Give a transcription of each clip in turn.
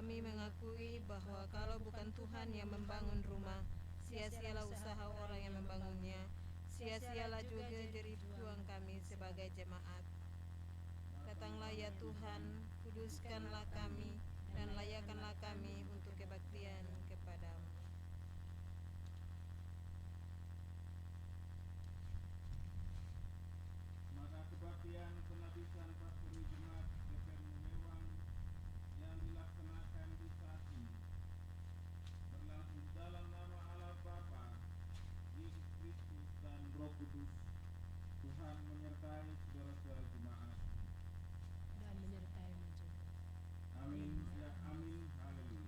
Kami mengakui bahwa kalau bukan Tuhan yang membangun rumah, sia-sialah usaha orang yang membangunnya, sia-sialah juga jerih juang kami sebagai jemaat. Datanglah ya Tuhan, kuduskanlah kami, dan layakkanlah kami untuk kebaktian kepadamu. Maka kebaktian penabisan pastori jemaat GPR Lumewang yang dilaksanakan di saat ini berlangsung di dalam nama Allah Bapa, Yesus Kristus dan Roh Kudus. Tuhan menyertai saudara-saudara jemaat. Dan menyertaimu juga. Amin. Ya, amin. Haleluya.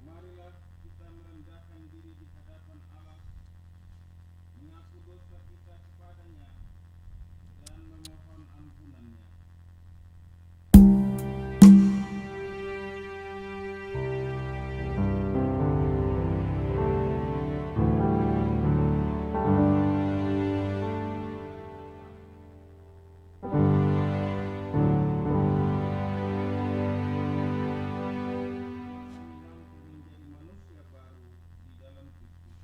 Marilah kita merendahkan diri di hadapan Allah, mengaku dosa kita kepadanya, dan memohon ampunannya. Kami mampu menjadi manusia baru di dalam Kristus.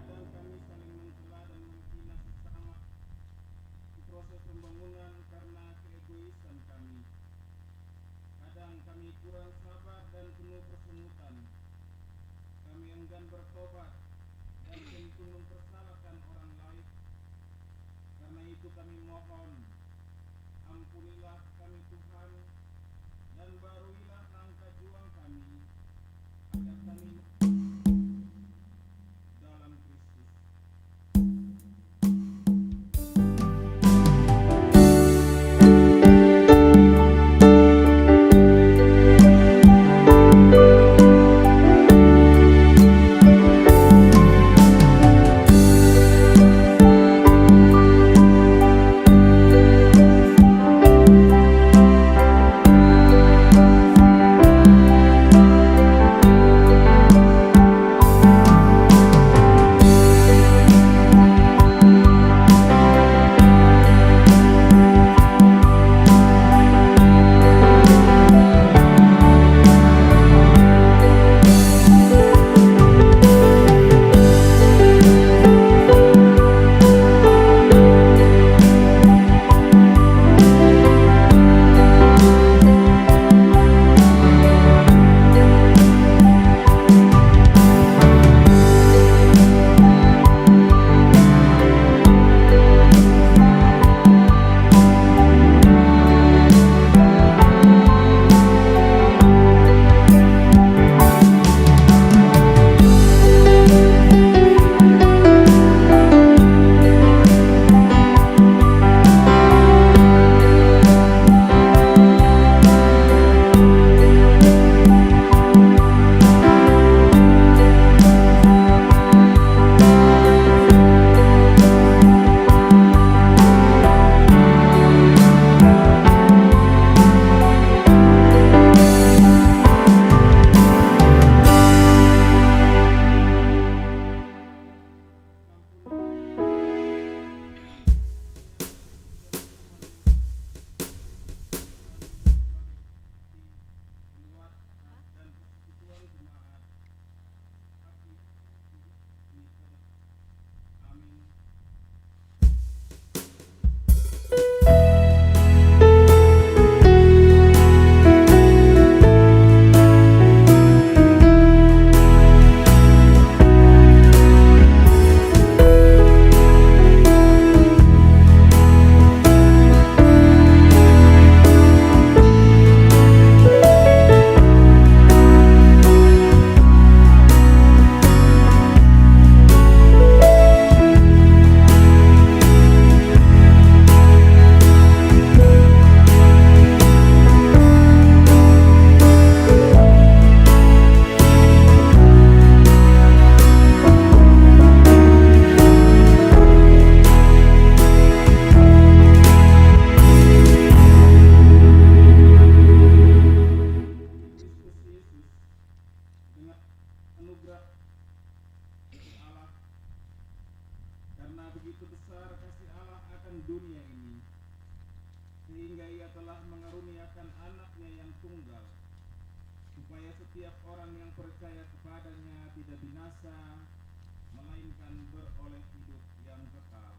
Kadang kami saling mencela dan menghina sesama di proses pembangunan karena keegoisan kami. Kadang kami kurang sabar dan penuh kesungutan. Kami enggan bertobat dan cenderung mempersalahkan orang lain. Karena itu kami mohon, ampunilah kami Tuhan, dan baruilah langkah juang kami, agar kami dalam Kristus. setiap orang yang percaya kepadanya tidak binasa, melainkan beroleh hidup yang kekal.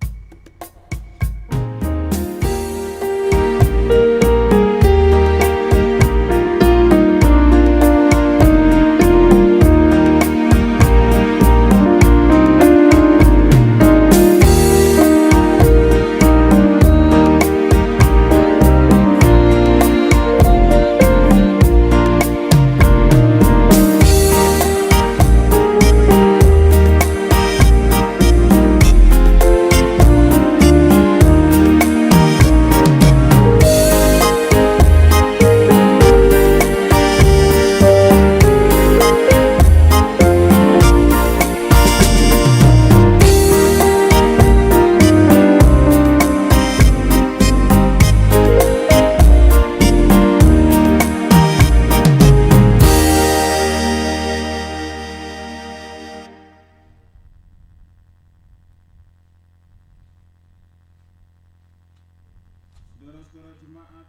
Saudara-saudara jemaat,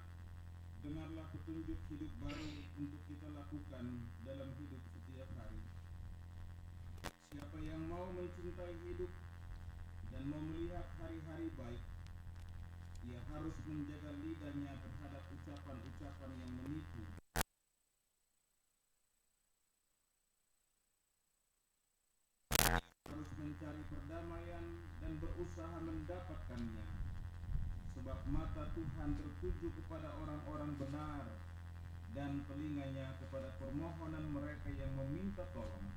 dengarlah petunjuk hidup baru untuk kita lakukan dalam hidup setiap hari. Siapa yang mau mencintai hidup dan mau melihat hari-hari baik, ia harus menjaga lidahnya terhadap ucapan-ucapan yang menipu. Harus mencari perdamaian dan berusaha mendapatkannya. Sebab mata Tuhan tertuju kepada orang-orang benar dan telinganya kepada permohonan mereka yang meminta tolong.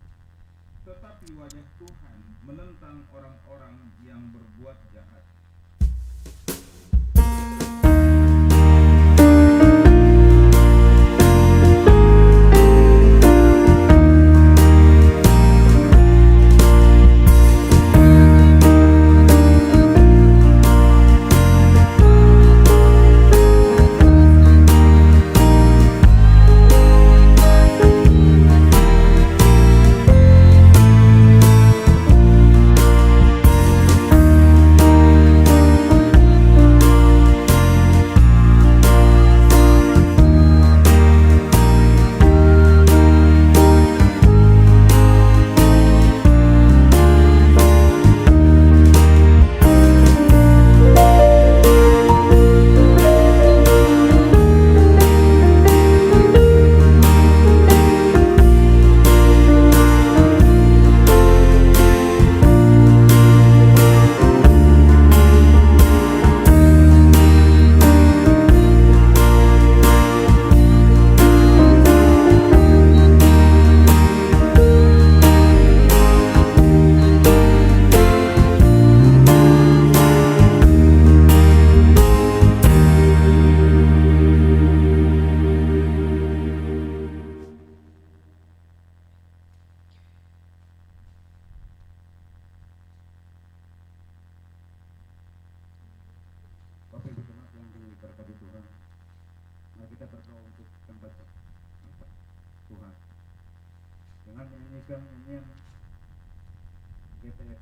Tetapi wajah Tuhan menentang orang-orang yang berbuat jahat. Bapak Ibu jemaat yang diberkati Tuhan, mari kita berdoa untuk tempat Tuhan dengan menyanyikan nyanyian GTS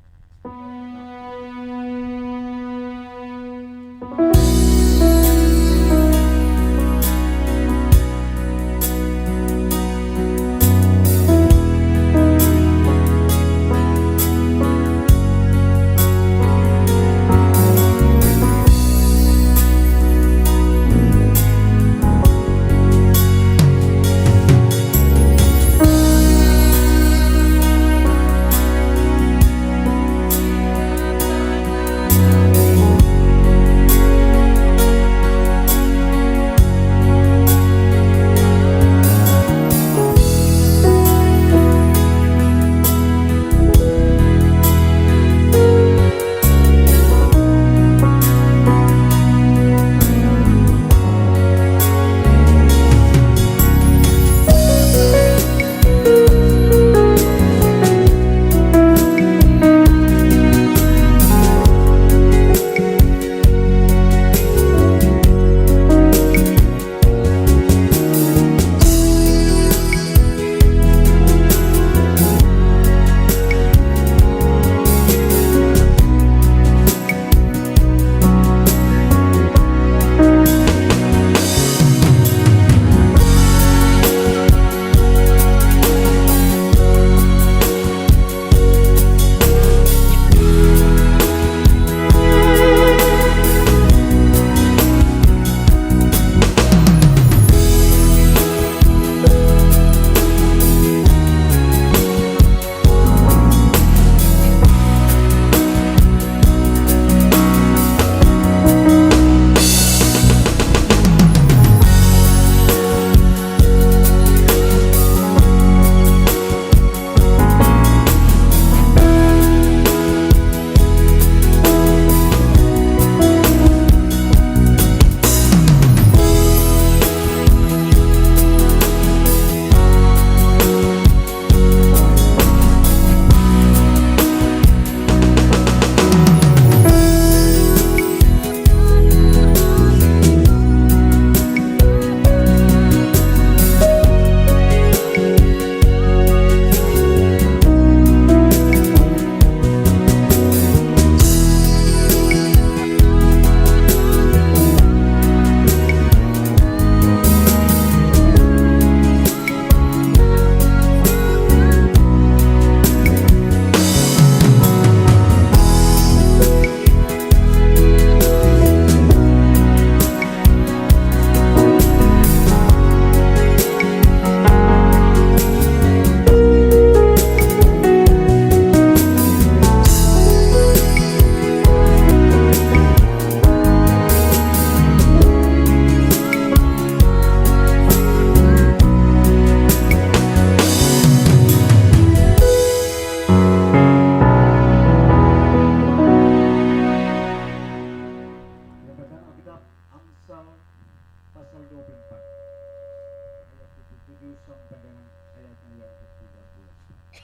ayat ke-13.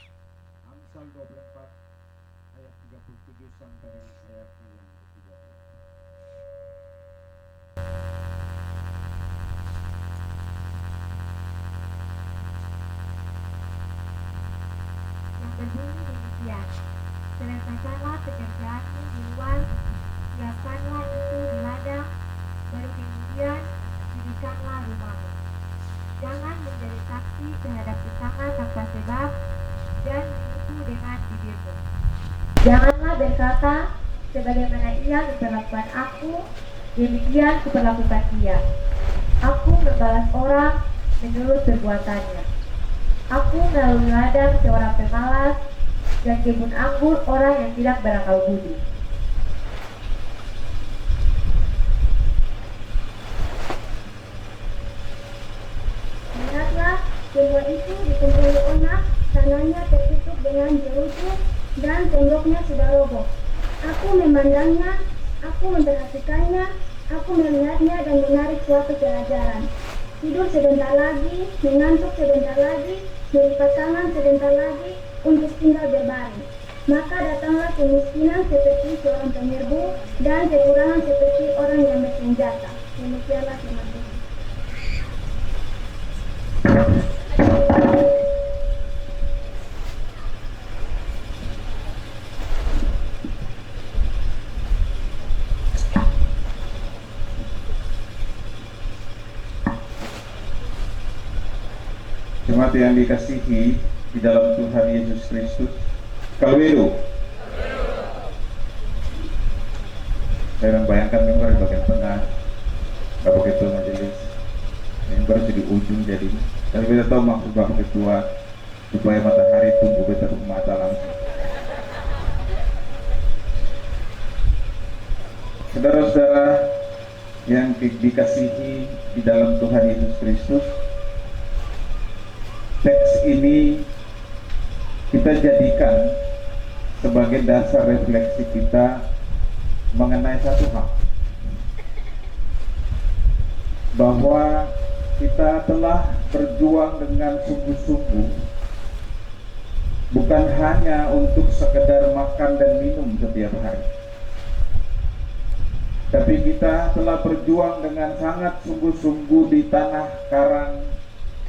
Amsal 24 ayat 37 sampai dengan ayat yang ke-13. Yang berbunyi demikian, selesaikanlah pekerjaanmu di luar, siapkanlah itu di ladang, baru kemudian dirikanlah rumahmu. Jangan menjadi saksi terhadap sesama tanpa sebab, dan menipu dengan bibirmu. Janganlah berkata, sebagaimana ia memperlakukan aku, demikian kuperlakukan dia. Aku membalas orang menurut perbuatannya. Aku melalui ladang seorang pemalas, dan kebun anggur orang yang tidak berakal budi. Lihatlah, semua itu dikumpuli onak, tanahnya tertutup dengan jeruji, dan temboknya sudah roboh. Aku memandangnya, aku memperhatikannya, aku melihatnya dan menarik suatu pelajaran. Tidur sebentar lagi, mengantuk sebentar lagi, melipat tangan sebentar lagi untuk tinggal berbaring. Maka datanglah kemiskinan seperti seorang penyerbu dan kekurangan seperti orang yang bersenjata. Demikianlah firman Tuhan. Jemaat yang dikasihi di dalam Tuhan Yesus Kristus, Kalwedo. Saya membayangkan mimbar di bagian tengah, Bapak Ketua Majelis, mimbar di ujung jadi. Tapi kita tahu maksud Bapak Ketua supaya matahari tumbuh bertepuk mata langsung. Saudara-saudara yang dikasihi di dalam Tuhan Yesus Kristus, teks ini kita jadikan sebagai dasar refleksi kita mengenai satu hal, bahwa kita telah berjuang dengan sungguh-sungguh, bukan hanya untuk sekedar makan dan minum setiap hari, tapi kita telah berjuang dengan sangat sungguh-sungguh di tanah karang,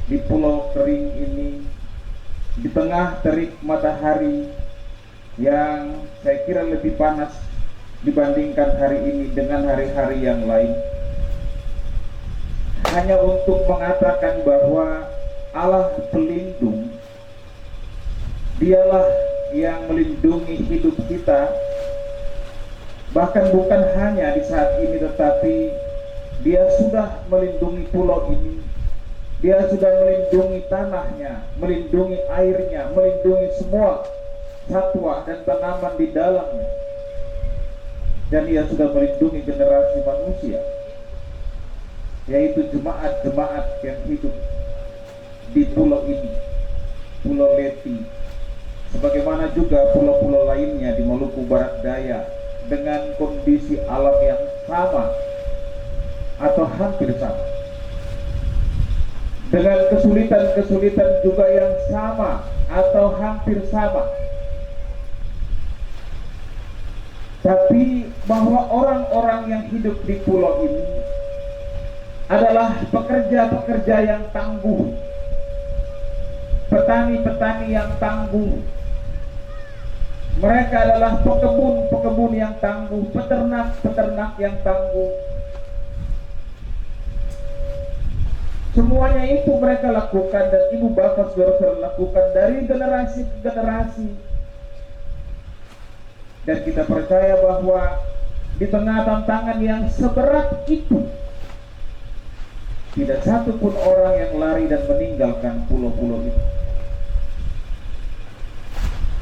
di pulau kering ini, di tengah terik matahari yang saya kira lebih panas dibandingkan hari ini dengan hari-hari yang lain, hanya untuk mengatakan bahwa Allah pelindung, Dialah yang melindungi hidup kita, bahkan bukan hanya di saat ini, tetapi Dia sudah melindungi pulau ini. Dia sudah melindungi tanahnya, melindungi airnya, melindungi semua satwa dan tanaman di dalamnya. Dan Dia sudah melindungi generasi manusia, yaitu jemaat-jemaat yang hidup di pulau ini, Pulau Leti, sebagaimana juga pulau-pulau lainnya di Maluku Barat Daya, dengan kondisi alam yang sama atau hampir sama, dengan kesulitan-kesulitan juga yang sama atau hampir sama. Tapi bahwa orang-orang yang hidup di pulau ini adalah pekerja-pekerja yang tangguh, petani-petani yang tangguh. Mereka adalah pekebun-pekebun yang tangguh, peternak-peternak yang tangguh. Semuanya itu mereka lakukan dan ibu bapak saudara-saudara lakukan dari generasi ke generasi. Dan kita percaya bahwa di tengah tantangan yang seberat itu, tidak satu pun orang yang lari dan meninggalkan pulau-pulau itu.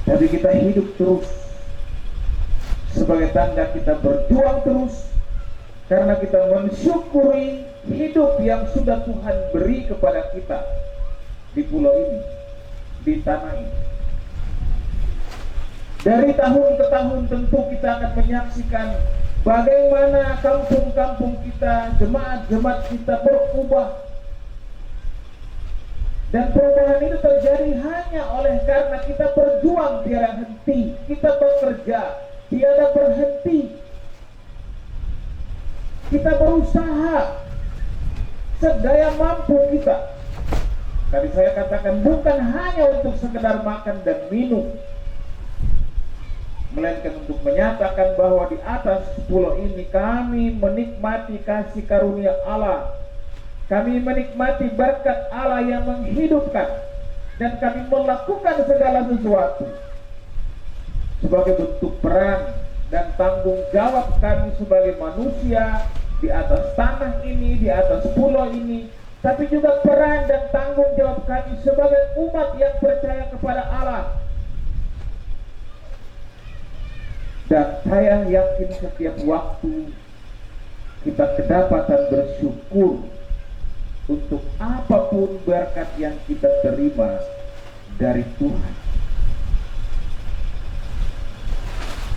Tapi kita hidup terus sebagai tanda kita berjuang terus, karena kita mensyukuri hidup yang sudah Tuhan beri kepada kita di pulau ini, di tanah ini. Dari tahun ke tahun tentu kita akan menyaksikan bagaimana kampung-kampung kita, jemaat-jemaat kita berubah Dan perubahan itu terjadi hanya oleh karena kita berjuang tiada henti, kita bekerja tiada berhenti, kita berusaha sedaya mampu kita. Tadi saya katakan bukan hanya untuk sekedar makan dan minum, melainkan untuk menyatakan bahwa di atas pulau ini kami menikmati kasih karunia Allah. Kami menikmati berkat Allah yang menghidupkan, dan kami melakukan segala sesuatu sebagai bentuk peran dan tanggung jawab kami sebagai manusia di atas tanah ini, di atas pulau ini, tapi juga peran dan tanggung jawab kami sebagai umat yang percaya kepada Allah. Dan saya yakin setiap waktu kita kedapatan bersyukur untuk apapun berkat yang kita terima dari Tuhan.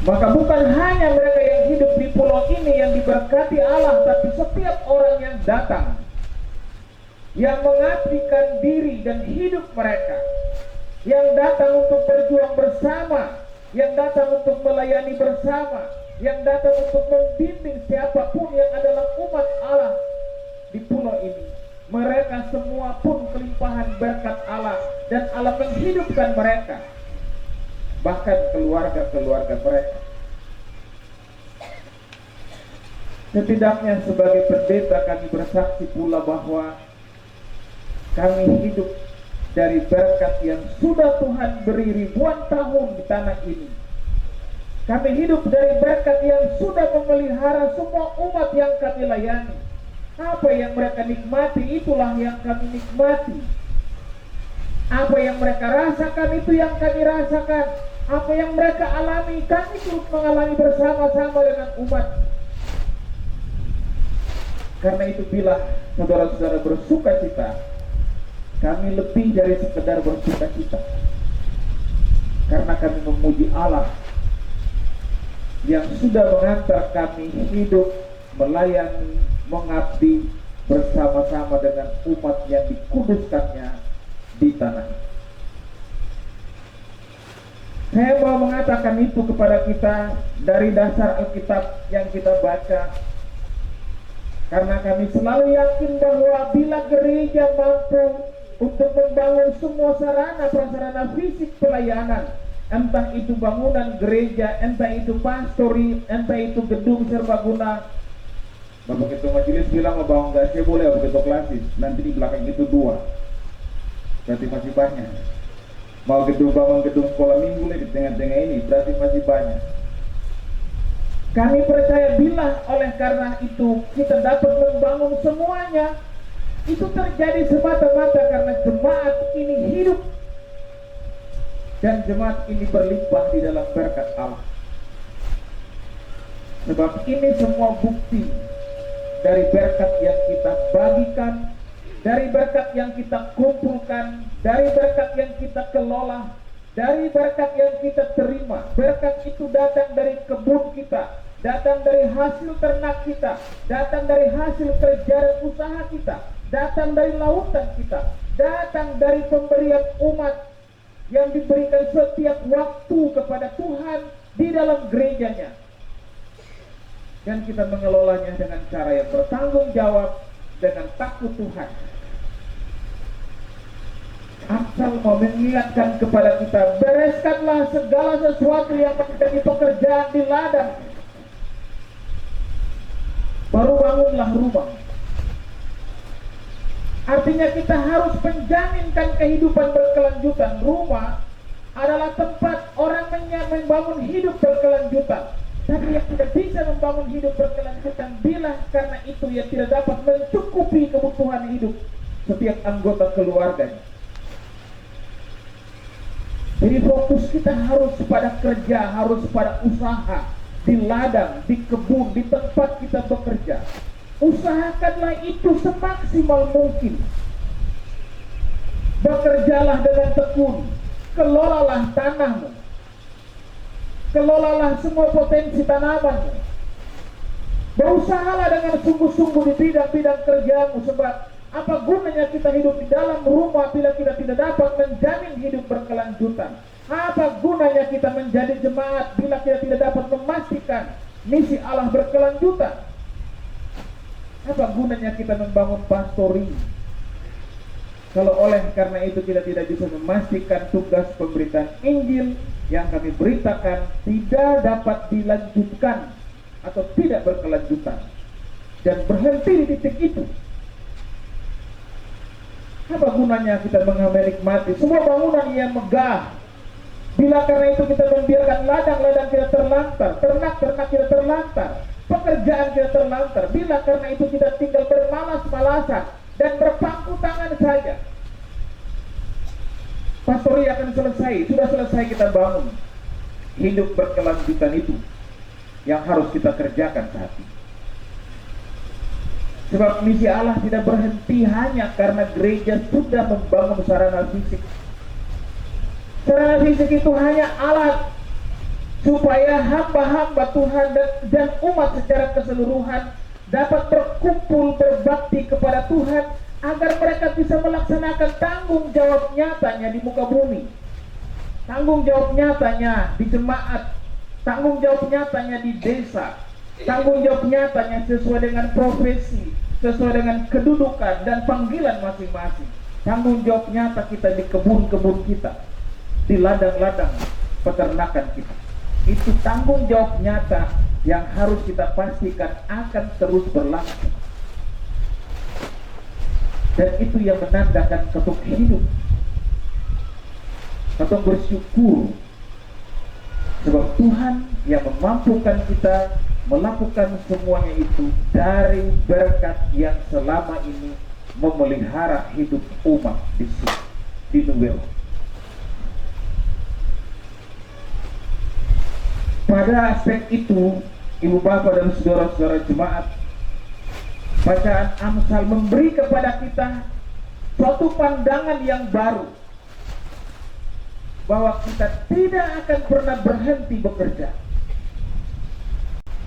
Maka bukan hanya mereka yang hidup di pulau ini yang diberkati Allah, tapi setiap orang yang datang, yang mengabdikan diri dan hidup mereka, yang datang untuk berjuang bersama, yang datang untuk melayani bersama, yang datang untuk membimbing siapapun yang adalah umat Allah di pulau ini. Mereka semua pun kelimpahan berkat Allah, dan Allah menghidupkan mereka, bahkan keluarga-keluarga mereka. Setidaknya sebagai pendeta kami bersaksi pula bahwa kami hidup dari berkat yang sudah Tuhan beri ribuan tahun di tanah ini. Kami hidup dari berkat yang sudah memelihara semua umat yang kami layani. Apa yang mereka nikmati, itulah yang kami nikmati. Apa yang mereka rasakan, itu yang kami rasakan. Apa yang mereka alami, kami turut mengalami bersama-sama dengan umat. Karena itu bila saudara-saudara bersuka cita, kami lebih dari sekedar bersuka cita, karena kami memuji Allah yang sudah mengantar kami hidup, melayani, mengabdi bersama-sama dengan umat yang dikuduskannya di tanah ini. Saya mau mengatakan itu kepada kita dari dasar Alkitab yang kita baca, karena kami selalu yakin bahwa bila gereja mampu untuk membangun semua sarana prasarana fisik pelayanan, entah itu bangunan gereja, entah itu pastori, entah itu gedung serbaguna. Bapak Ketua Majelis bilang mau bangun gasnya boleh, Bapak Ketua Klasis, nanti di belakang itu 2, berarti masih banyak. Mau bangun gedung sekolah minggu di tengah-tengah ini, berarti masih banyak. Kami percaya bila oleh karena itu kita dapat membangun semuanya, itu terjadi semata-mata karena jemaat ini hidup, dan jemaat ini berlimpah di dalam berkat Allah. Sebab ini semua bukti dari berkat yang kita bagikan, dari berkat yang kita kumpulkan, dari berkat yang kita kelola, dari berkat yang kita terima. Berkat itu datang dari kebun kita, datang dari hasil ternak kita, datang dari hasil kerja dan usaha kita, datang dari lautan kita, datang dari pemberian umat yang diberikan setiap waktu kepada Tuhan di dalam gerejanya. Dan kita mengelolanya dengan cara yang bertanggung jawab, dengan takut Tuhan. Asal mau mengingatkan kepada kita, bereskanlah segala sesuatu yang menjadi pekerjaan di ladang, baru bangunlah rumah. Artinya kita harus menjaminkan kehidupan berkelanjutan. Rumah adalah tempat orang membangun hidup berkelanjutan. Tapi yang tidak bisa membangun hidup berkelanjutan bila karena itu ia tidak dapat mencukupi kebutuhan hidup setiap anggota keluarganya. Jadi fokus kita harus pada kerja, harus pada usaha, di ladang, di kebun, di tempat kita bekerja. Usahakanlah itu semaksimal mungkin. Bekerjalah dengan tekun, kelolalah tanahmu, kelolalah semua potensi tanamanmu. Berusahalah dengan sungguh-sungguh di bidang-bidang kerjamu, sebab Apa gunanya kita hidup di dalam rumah bila kita tidak dapat menjamin hidup berkelanjutan? Apa gunanya kita menjadi jemaat bila kita tidak dapat memastikan misi Allah berkelanjutan? Apa gunanya kita membangun pastori kalau oleh karena itu kita tidak bisa memastikan tugas pemberitaan Injil yang kami beritakan tidak dapat dilanjutkan atau tidak berkelanjutan dan berhenti di titik itu? Apa gunanya kita menikmati semua bangunan yang megah bila karena itu kita membiarkan ladang-ladang kita terlantar, ternak-ternak kita terlantar, pekerjaan kita terlantar, bila karena itu kita tinggal bermalas-malasan dan berpangku tangan saja? Pastori akan selesai, sudah selesai kita bangun. Hidup berkelanjutan itu yang harus kita kerjakan saat ini. Sebab misi Allah tidak berhenti hanya karena gereja sudah membangun sarana fisik. Sarana fisik itu hanya alat supaya hamba-hamba Tuhan dan umat secara keseluruhan dapat berkumpul berbakti kepada Tuhan agar mereka bisa melaksanakan tanggung jawab nyatanya di muka bumi, tanggung jawab nyatanya di jemaat, tanggung jawab nyatanya di desa, tanggung jawab nyatanya sesuai dengan profesi, sesuai dengan kedudukan dan panggilan masing-masing. Tanggung jawab nyata kita di kebun-kebun kita, di ladang-ladang peternakan kita. Itu tanggung jawab nyata yang harus kita pastikan akan terus berlangsung. Dan itu yang menandakan ketuk hidup. Ketuk bersyukur sebab Tuhan yang memampukan kita melakukan semuanya itu dari berkat yang selama ini memelihara hidup umat di sini, di Nuwela. Pada aspek itu, Ibu Bapak dan saudara-saudara jemaat, bacaan Amsal memberi kepada kita suatu pandangan yang baru bahwa kita tidak akan pernah berhenti bekerja.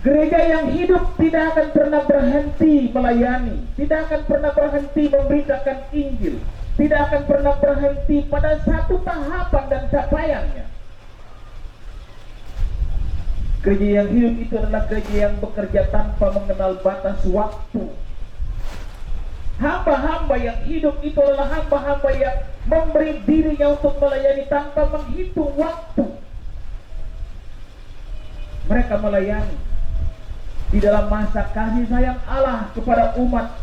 Gereja yang hidup tidak akan pernah berhenti melayani, tidak akan pernah berhenti memberitakan Injil, tidak akan pernah berhenti pada satu tahapan dan capaiannya. Gereja yang hidup itu adalah gereja yang bekerja tanpa mengenal batas waktu. Hamba-hamba yang hidup itu adalah hamba-hamba yang memberi dirinya untuk melayani tanpa menghitung waktu. Mereka melayani di dalam masa kasih sayang Allah kepada umat.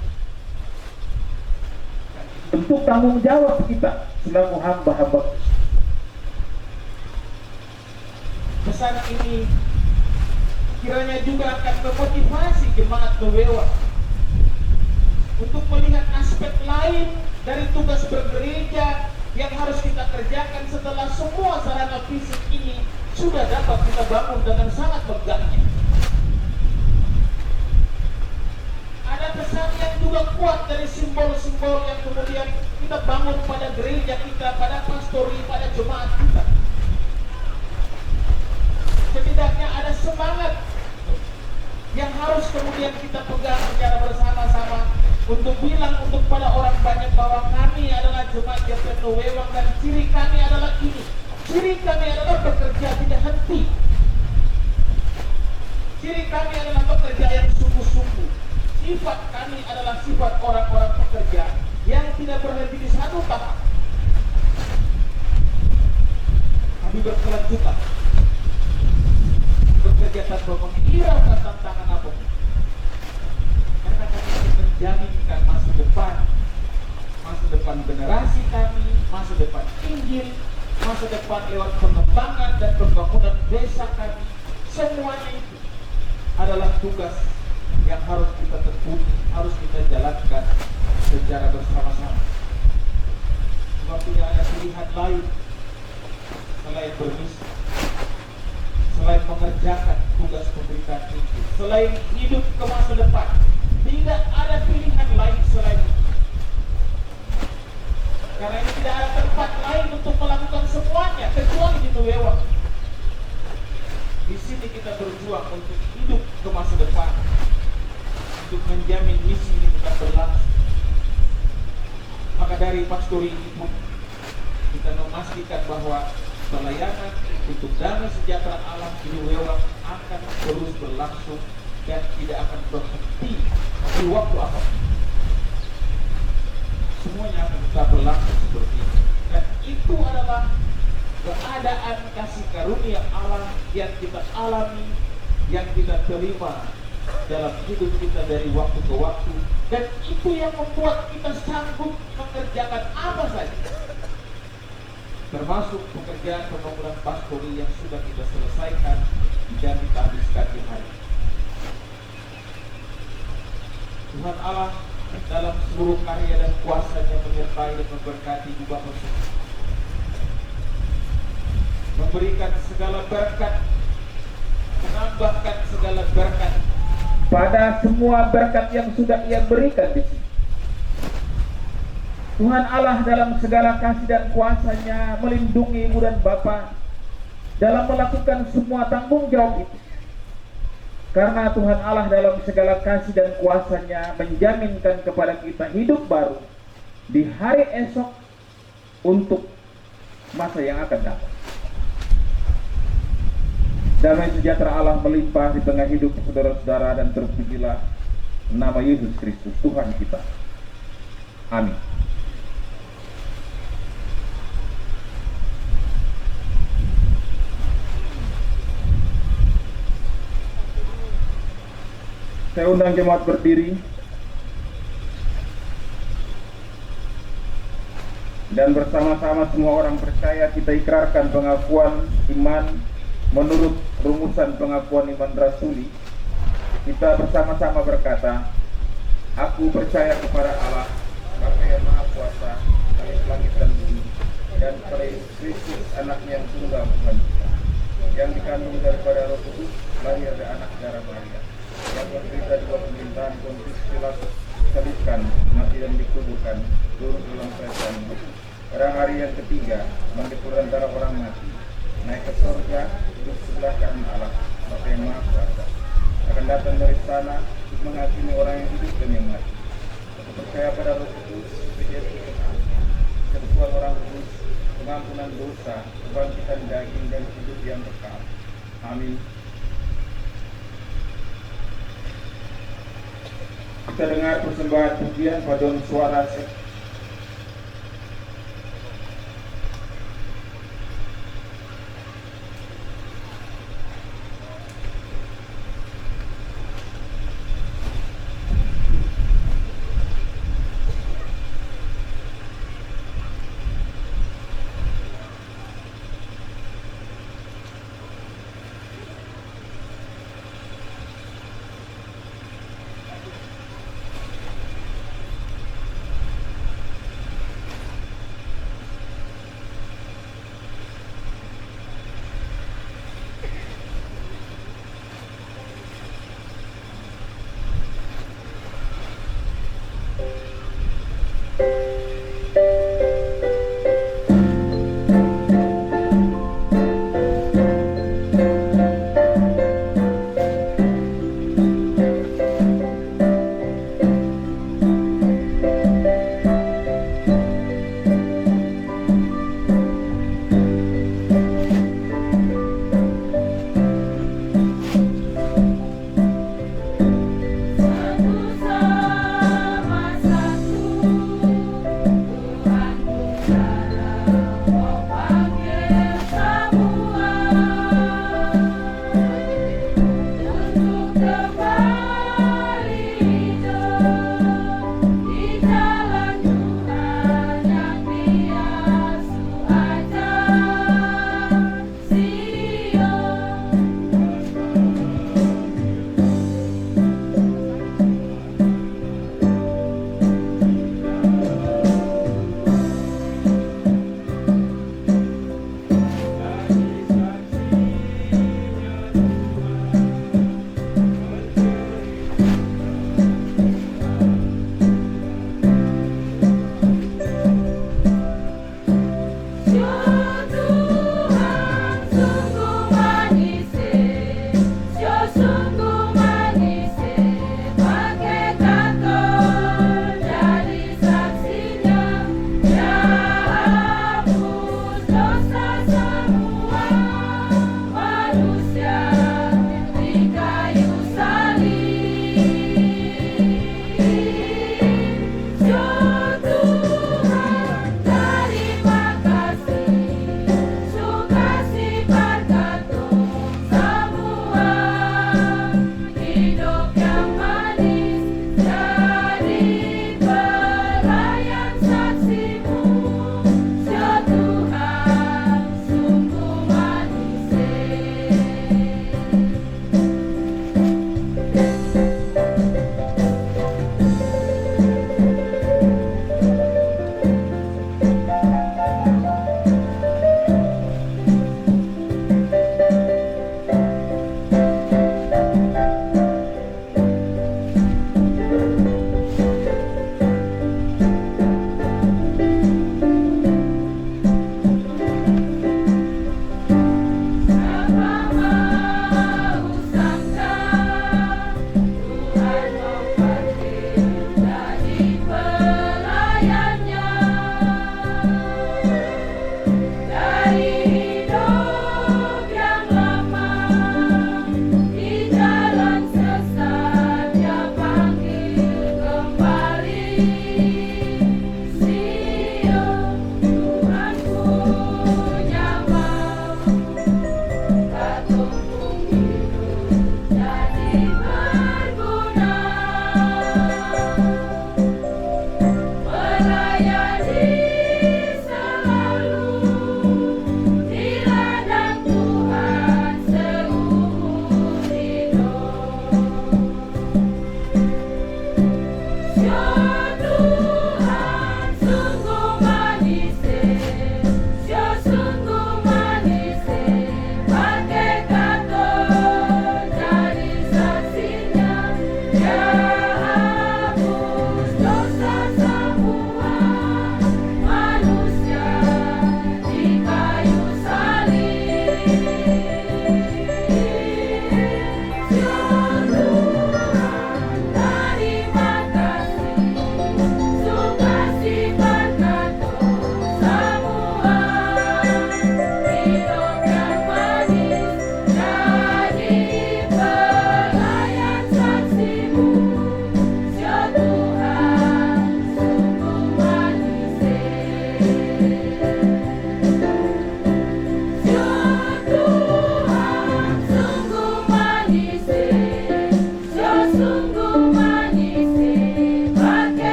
Bentuk tanggung jawab kita selaku hamba-hamba. Pesan ini kiranya juga akan memotivasi jemaat Nuwela untuk melihat aspek lain dari tugas bergereja yang harus kita kerjakan setelah semua sarana fisik ini sudah dapat kita bangun dengan sangat megahnya. Ada pesan yang juga kuat dari simbol-simbol yang kemudian kita bangun pada gereja kita, pada pastori, pada jemaat kita. Setidaknya ada semangat yang harus kemudian kita pegang secara bersama-sama untuk bilang untuk pada orang banyak bahwa kami adalah jemaat GP Nuwela dan ciri kami adalah ini. Ciri kami adalah bekerja tidak henti. Ciri kami adalah bekerja yang sungguh-sungguh. Sifat kami adalah sifat orang-orang pekerja yang tidak berhenti di satu tahap. Kami berkelanjutan, bekerja tanpa menghiraukan tantangan apapun, karena kami ingin menjaminkan masa depan generasi kami, masa depan Injil, masa depan lewat pengembangan dan pembangunan desa kami. Semuanya itu adalah tugas yang harus kita tekuni, harus kita jalankan secara bersama-sama. Sebab tidak ada pilihan lain selain bermisi, selain mengerjakan tugas pemberitaan Injil, selain hidup ke masa depan. Tidak ada pilihan lain selain itu. Karena ini tidak ada tempat lain untuk melakukan semuanya kecuali di Nuwela. Di sini kita berjuang untuk hidup ke masa depan, untuk menjamin misi ini tetap berlangsung. dari pastori ini pun kita memastikan bahwa pelayanan untuk damai sejahtera alam ini Wewang akan terus berlangsung dan tidak akan berhenti di waktu apa. Semuanya akan tetap berlangsung seperti ini. Dan itu adalah keadaan kasih karunia Allah yang kita alami, yang kita terima dalam hidup kita dari waktu ke waktu, dan itu yang membuat kita sanggup mengerjakan apa saja, termasuk pekerjaan pembangunan pastori yang sudah kita selesaikan dan kita habiskan di hari. Tuhan Allah dalam seluruh karya dan kuasa-Nya menyertai dan memberkati juga bersama, memberikan segala berkat, menambahkan segala berkat pada semua berkat yang sudah Ia berikan di sini. Tuhan Allah dalam segala kasih dan kuasa-Nya melindungi ibu dan bapa dalam melakukan semua tanggung jawab itu. Karena Tuhan Allah dalam segala kasih dan kuasa-Nya menjaminkan kepada kita hidup baru di hari esok untuk masa yang akan datang. Damai sejahtera Allah melimpah di tengah hidup saudara-saudara, dan terpujilah nama Yesus Kristus Tuhan kita. Amin. Saya undang jemaat berdiri dan bersama-sama semua orang percaya kita ikrarkan pengakuan iman menurut rumusan pengakuan iman rasuli. Kita bersama-sama berkata, aku percaya kepada Allah, Bapa yang Maha Kuasa, langit dan bumi, dan kepada Yesus Kristus, anaknya yang tunggal Tuhan kita, yang dikandung daripada Roh Kudus, lahir dari anak darah Maria, yang menderita di bawah pemerintahan Pontius Pilatus, disalibkan, mati dan dikuburkan, turun dalam kerajaan Allah. Pada hari yang ketiga, bangkit dari antara orang mati, naik ke surga, duduk sebelah kanan Allah, Bapa yang Maha Kuasa, akan datang dari sana untuk menghakimi orang yang hidup dan yang mati. Aku percaya pada Roh Kudus, kesatuan orang kudus, pengampunan dosa, kebangkitan daging dan hidup yang kekal. Amin. Kita dengar persembahan pujian paduan suara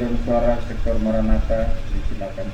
paduan suara sektor Maranatha disilakan.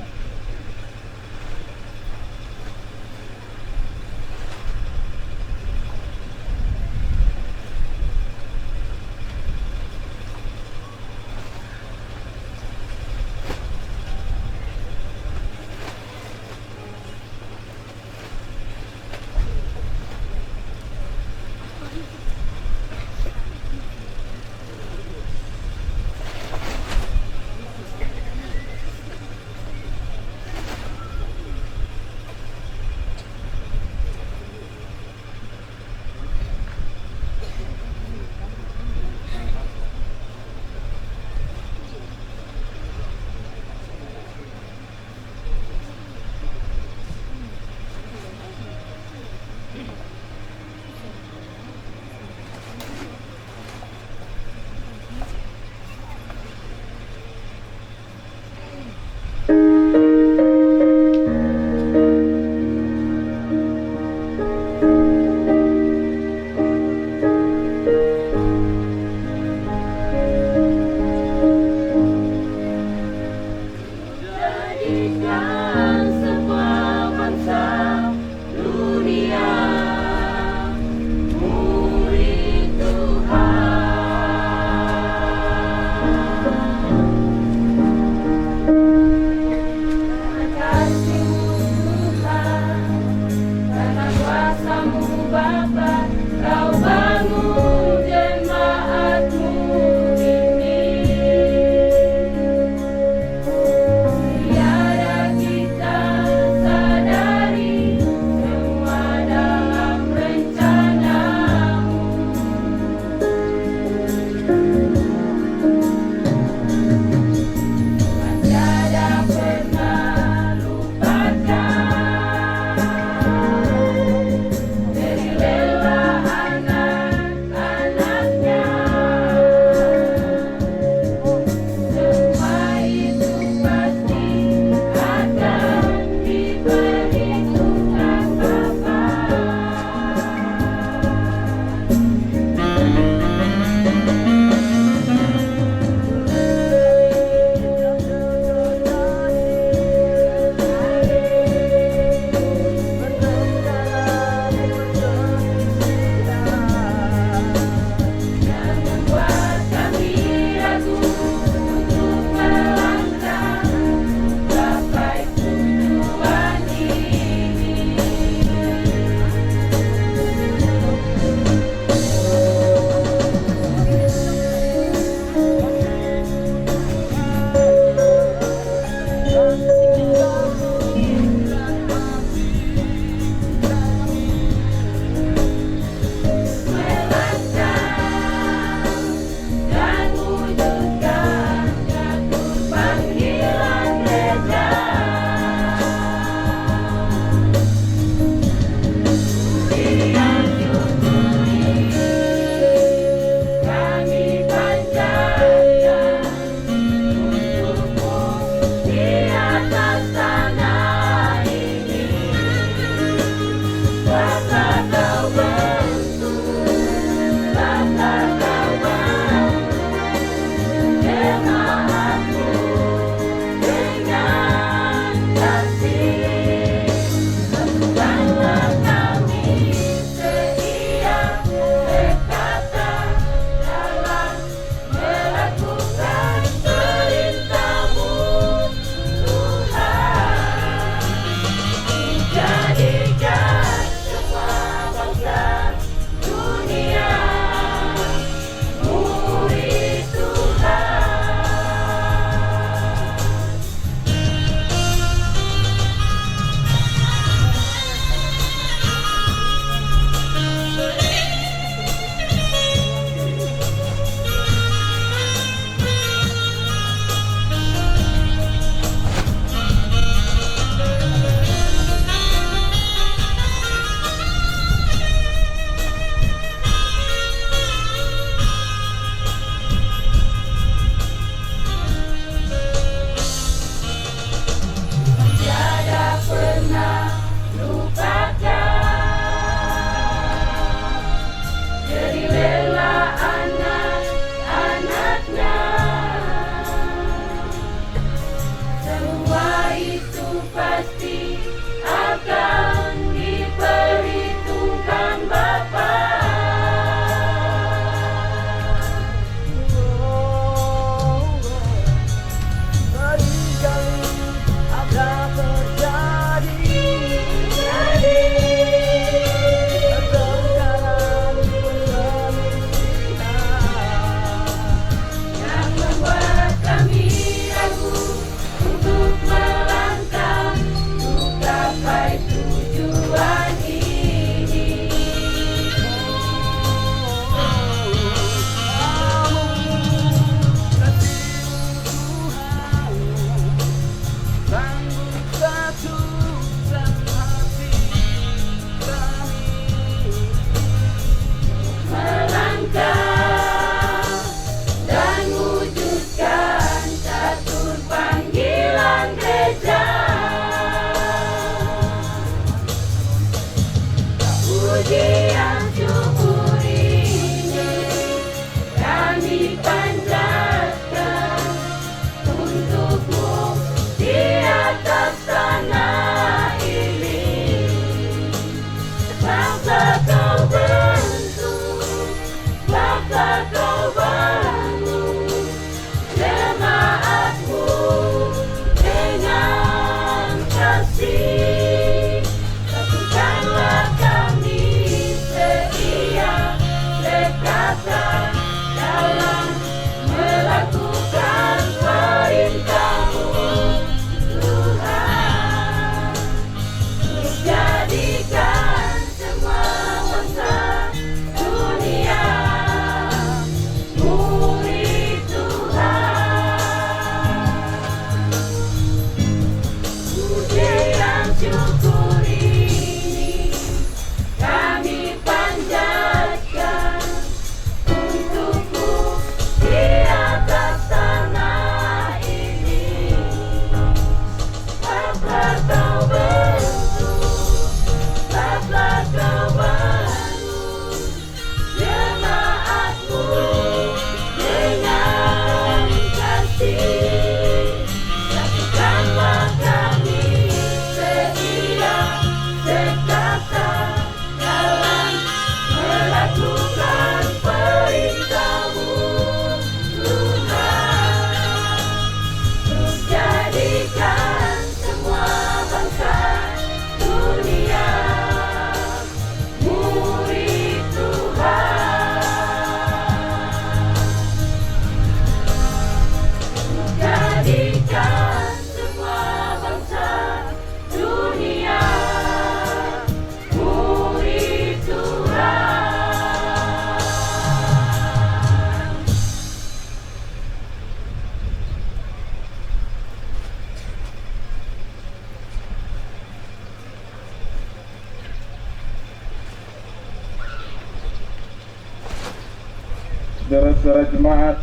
Saudara-saudara jemaat,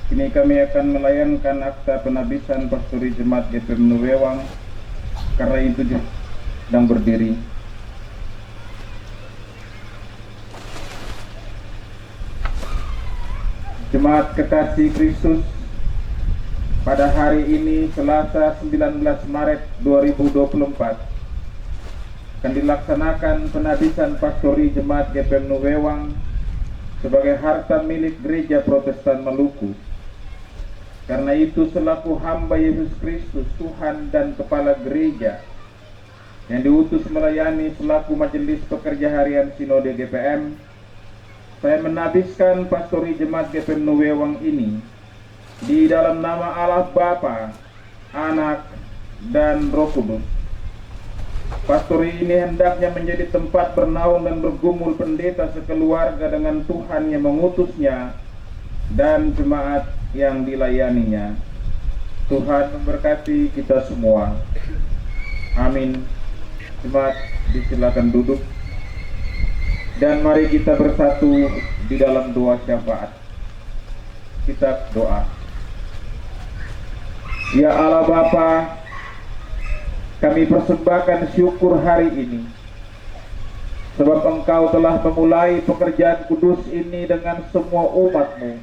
kini kami akan melayankan akta penabisan Pastori Jemaat GPM Nuwewang. Karena itu sedang berdiri. Jemaat kekasih Kristus, pada hari ini Selasa 19 Maret 2024 akan dilaksanakan penabisan Pastori Jemaat GPM Nuwewang sebagai harta milik Gereja Protestan Maluku. Karena itu selaku hamba Yesus Kristus Tuhan dan Kepala Gereja yang diutus melayani selaku Majelis Pekerja Harian Sinode GPM, saya menabiskan Pastori Jemaat GPM Nuwewang ini di dalam nama Allah Bapa, Anak, dan Roh Kudus. Pastori ini hendaknya menjadi tempat bernaung dan bergumul pendeta sekeluarga dengan Tuhan yang mengutusnya dan jemaat yang dilayaninya. Tuhan memberkati kita semua. Amin. Jemaat disilakan duduk dan mari kita bersatu di dalam doa syafaat. Kita doa. Ya Allah Bapa, kami persembahkan syukur hari ini sebab Engkau telah memulai pekerjaan kudus ini dengan semua umat-Mu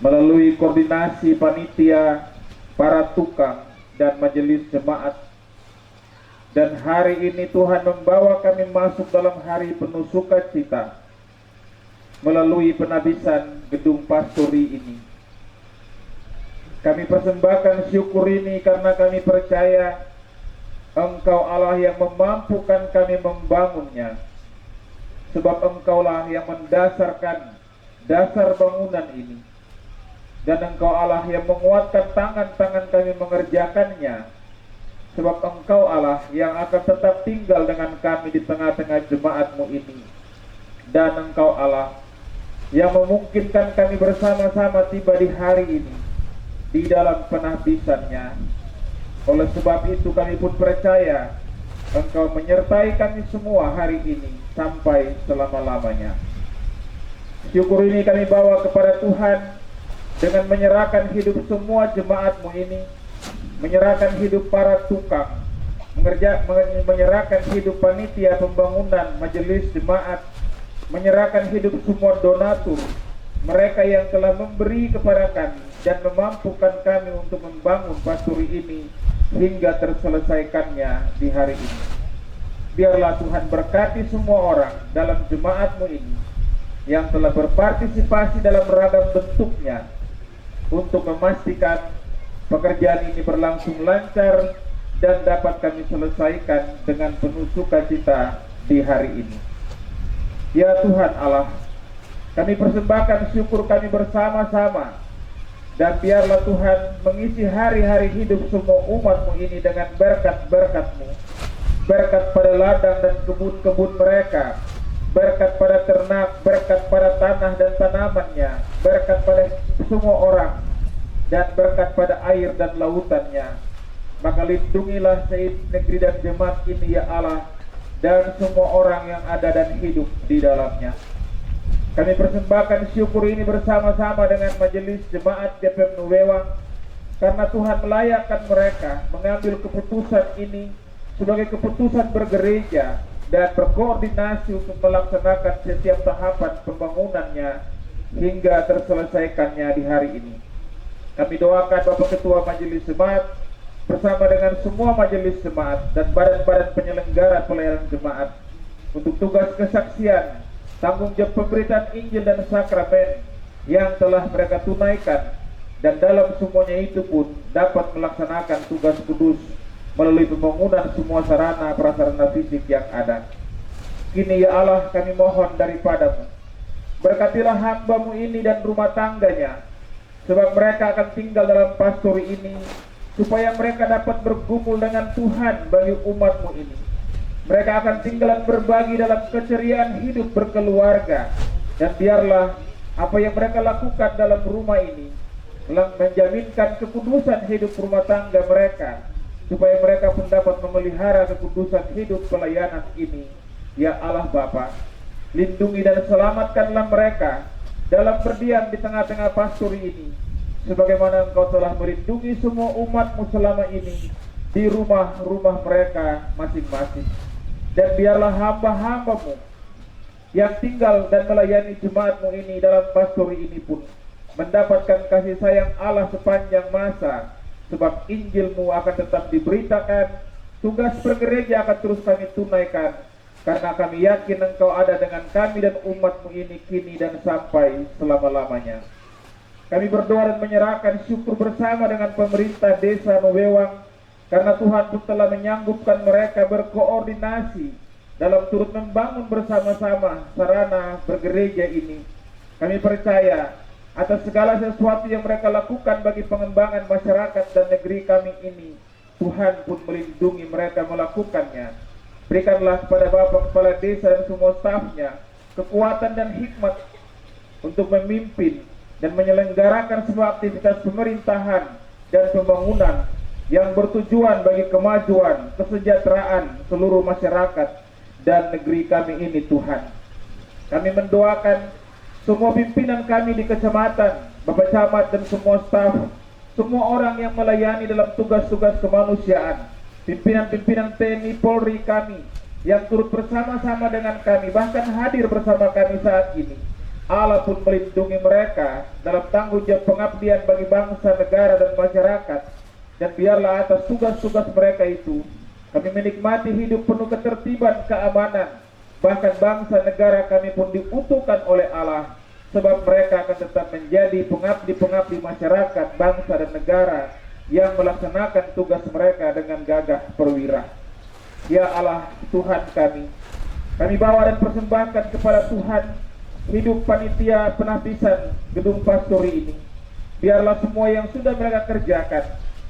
melalui koordinasi panitia, para tukang, dan majelis jemaat. Dan hari ini Tuhan membawa kami masuk dalam hari penuh sukacita melalui penabisan gedung pastori ini. Kami persembahkan syukur ini karena kami percaya Engkau Allah yang memampukan kami membangunnya, sebab Engkaulah yang mendasarkan dasar bangunan ini, dan Engkau Allah yang menguatkan tangan-tangan kami mengerjakannya, sebab Engkau Allah yang akan tetap tinggal dengan kami di tengah-tengah jemaat-Mu ini, dan Engkau Allah yang memungkinkan kami bersama-sama tiba di hari ini di dalam penabisannya. Oleh sebab itu kami pun percaya Engkau menyertai kami semua hari ini sampai selama-lamanya. Syukur ini kami bawa kepada Tuhan dengan menyerahkan hidup semua jemaat-Mu ini, menyerahkan hidup para tukang, menyerahkan hidup panitia pembangunan majelis jemaat, menyerahkan hidup semua donatur, mereka yang telah memberi kepada kami dan memampukan kami untuk membangun pastori ini hingga terselesaikannya di hari ini. Biarlah Tuhan berkati semua orang dalam jemaat-Mu ini yang telah berpartisipasi dalam ragam bentuknya untuk memastikan pekerjaan ini berlangsung lancar dan dapat kami selesaikan dengan penuh sukacita di hari ini. Ya Tuhan Allah, kami persembahkan syukur kami bersama-sama, dan biarlah Tuhan mengisi hari-hari hidup semua umat-Mu ini dengan berkat-berkat-Mu, berkat pada ladang dan kebun-kebun mereka, berkat pada ternak, berkat pada tanah dan tanamannya, berkat pada semua orang, dan berkat pada air dan lautannya. Maka lindungilah negeri dan jemaat ini ya Allah, dan semua orang yang ada dan hidup di dalamnya. Kami persembahkan syukur ini bersama-sama dengan majelis jemaat GPM Nuwewang, karena Tuhan melayakkan mereka mengambil keputusan ini sebagai keputusan bergereja dan berkoordinasi untuk melaksanakan setiap tahapan pembangunannya hingga terselesaikannya di hari ini. Kami doakan Bapak Ketua Majelis Jemaat bersama dengan semua majelis jemaat dan badan-badan penyelenggara pelayanan jemaat untuk tugas kesaksian, tanggung jawab pemberitaan Injil dan sakramen yang telah mereka tunaikan, dan dalam semuanya itu pun dapat melaksanakan tugas kudus melalui pembangunan semua sarana prasarana fisik yang ada. Kini ya Allah kami mohon daripada-Mu, berkatilah hamba-Mu ini dan rumah tangganya, sebab mereka akan tinggal dalam pastori ini, supaya mereka dapat bergumul dengan Tuhan bagi umat-Mu ini. Mereka akan tinggal dan berbagi dalam keceriaan hidup berkeluarga, dan biarlah apa yang mereka lakukan dalam rumah ini menjaminkan kekudusan hidup rumah tangga mereka, supaya mereka pun dapat memelihara kekudusan hidup pelayanan ini. Ya Allah Bapa, lindungi dan selamatkanlah mereka dalam berdiam di tengah-tengah pastori ini, sebagaimana Engkau telah melindungi semua umat-Mu selama ini di rumah-rumah mereka masing-masing. Dan biarlah hamba-hamba-Mu yang tinggal dan melayani jemaat-Mu ini dalam pastori ini pun mendapatkan kasih sayang Allah sepanjang masa, sebab Injil-Mu akan tetap diberitakan, tugas bergereja akan terus kami tunaikan, karena kami yakin Engkau ada dengan kami dan umat-Mu ini kini dan sampai selama-lamanya. Kami berdoa dan menyerahkan syukur bersama dengan pemerintah desa Nubewang, karena Tuhan pun telah menyanggupkan mereka berkoordinasi dalam turut membangun bersama-sama sarana bergereja ini. Kami percaya atas segala sesuatu yang mereka lakukan bagi pengembangan masyarakat dan negeri kami ini, Tuhan pun melindungi mereka melakukannya. Berikanlah kepada Bapak Kepala Desa dan semua stafnya kekuatan dan hikmat untuk memimpin dan menyelenggarakan semua aktivitas pemerintahan dan pembangunan yang bertujuan bagi kemajuan, kesejahteraan seluruh masyarakat dan negeri kami ini, Tuhan. Kami mendoakan semua pimpinan kami di kecamatan, Bapak Camat dan semua staf, semua orang yang melayani dalam tugas-tugas kemanusiaan, pimpinan-pimpinan TNI Polri kami yang turut bersama-sama dengan kami, bahkan hadir bersama kami saat ini. Allah pun melindungi mereka dalam tanggung jawab pengabdian bagi bangsa, negara, dan masyarakat. Dan biarlah atas tugas-tugas mereka itu kami menikmati hidup penuh ketertiban, keamanan. Bahkan bangsa negara kami pun diutuhkan oleh Allah, sebab mereka akan tetap menjadi pengabdi-pengabdi masyarakat, bangsa, dan negara yang melaksanakan tugas mereka dengan gagah perwira. Ya Allah, Tuhan kami bawa dan persembahkan kepada Tuhan hidup panitia penapisan gedung pastori ini. Biarlah semua yang sudah mereka kerjakan,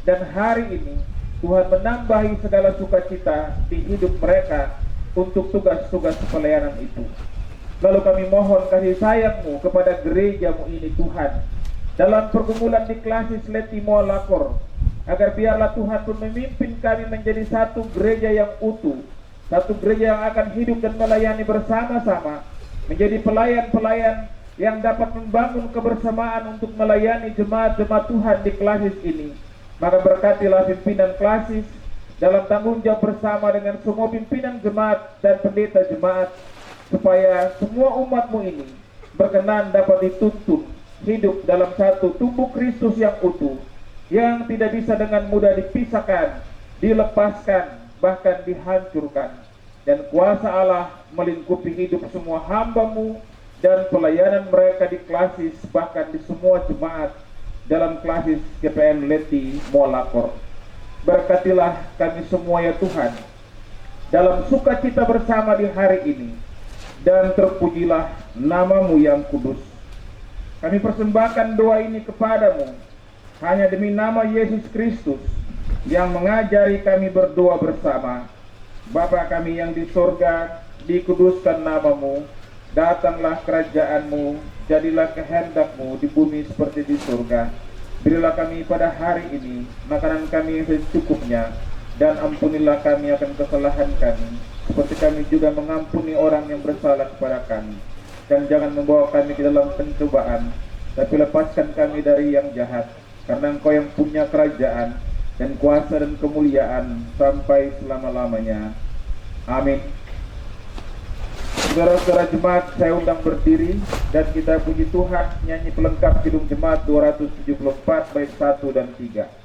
dan hari ini Tuhan menambahi segala sukacita di hidup mereka untuk tugas-tugas pelayanan itu. Lalu kami mohon kasih sayang-Mu kepada gereja-Mu ini, Tuhan, dalam pergumulan di Klasis Leti Moalakor, agar biarlah Tuhan pun memimpin kami menjadi satu gereja yang utuh, satu gereja yang akan hidup dan melayani bersama-sama, menjadi pelayan-pelayan yang dapat membangun kebersamaan untuk melayani jemaat-jemaat Tuhan di Klasis ini. Maka berkatilah pimpinan Klasis dalam tanggung jawab bersama dengan semua pimpinan jemaat dan pendeta jemaat, supaya semua umat-Mu ini berkenan dapat dituntun hidup dalam satu tubuh Kristus yang utuh, yang tidak bisa dengan mudah dipisahkan, dilepaskan, bahkan dihancurkan. Dan kuasa Allah melingkupi hidup semua hamba-Mu dan pelayanan mereka di Klasis, bahkan di semua jemaat dalam Klasis GPM Leti Moalakor. Berkatilah kami semua ya Tuhan, dalam sukacita bersama di hari ini, dan terpujilah nama-Mu yang kudus. Kami persembahkan doa ini kepadamu hanya demi nama Yesus Kristus yang mengajari kami berdoa bersama. Bapa kami yang di sorga, dikuduskan nama-Mu, datanglah kerajaan-Mu, jadilah kehendak-Mu di bumi seperti di surga. Berilah kami pada hari ini makanan kami yang secukupnya, dan ampunilah kami akan kesalahan kami, seperti kami juga mengampuni orang yang bersalah kepada kami. Dan jangan membawa kami ke dalam pencobaan, tapi lepaskan kami dari yang jahat. Karena Engkau yang punya kerajaan dan kuasa dan kemuliaan sampai selama-lamanya. Amin. Saudara-saudara jemaat, saya undang berdiri dan kita puji Tuhan nyanyi pelengkap Kidung Jemaat 274 bait 1 dan 3.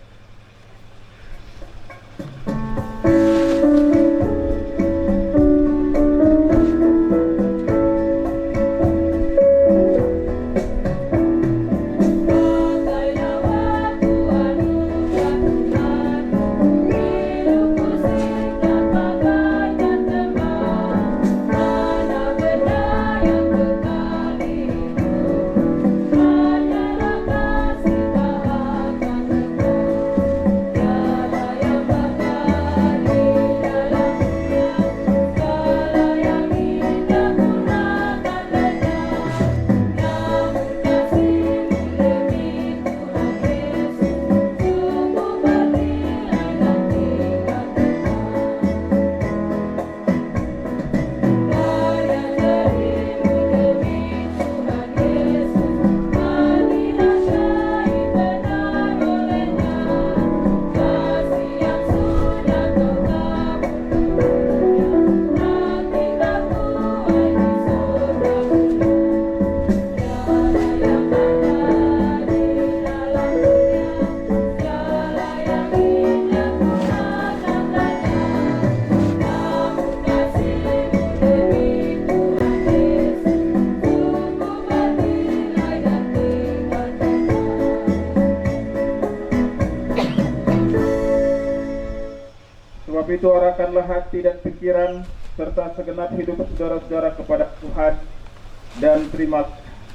Sebab itu arahkanlah hati dan pikiran serta segenap hidup saudara-saudara kepada Tuhan dan terima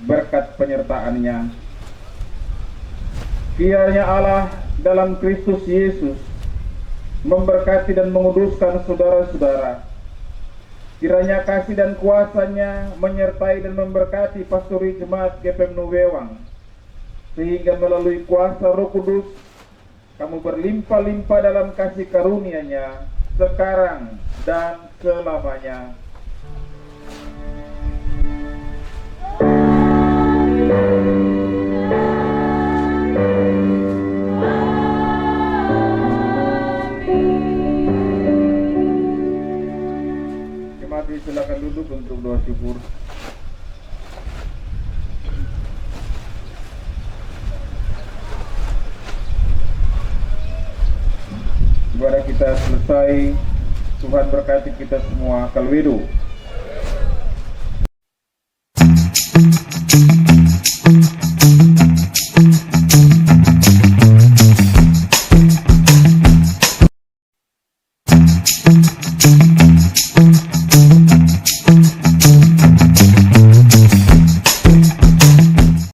berkat penyertaan-Nya. Kiranya Allah dalam Kristus Yesus memberkati dan menguduskan saudara-saudara. Kiranya kasih dan kuasa-Nya menyertai dan memberkati pastori jemaat GPM Nuwewang, sehingga melalui kuasa Roh Kudus kamu berlimpah-limpah dalam kasih karunia-Nya sekarang dan selamanya. Silakan duduk untuk doa syukur. Ibadah kita selesai. Tuhan berkati kita semua. Kalwedo.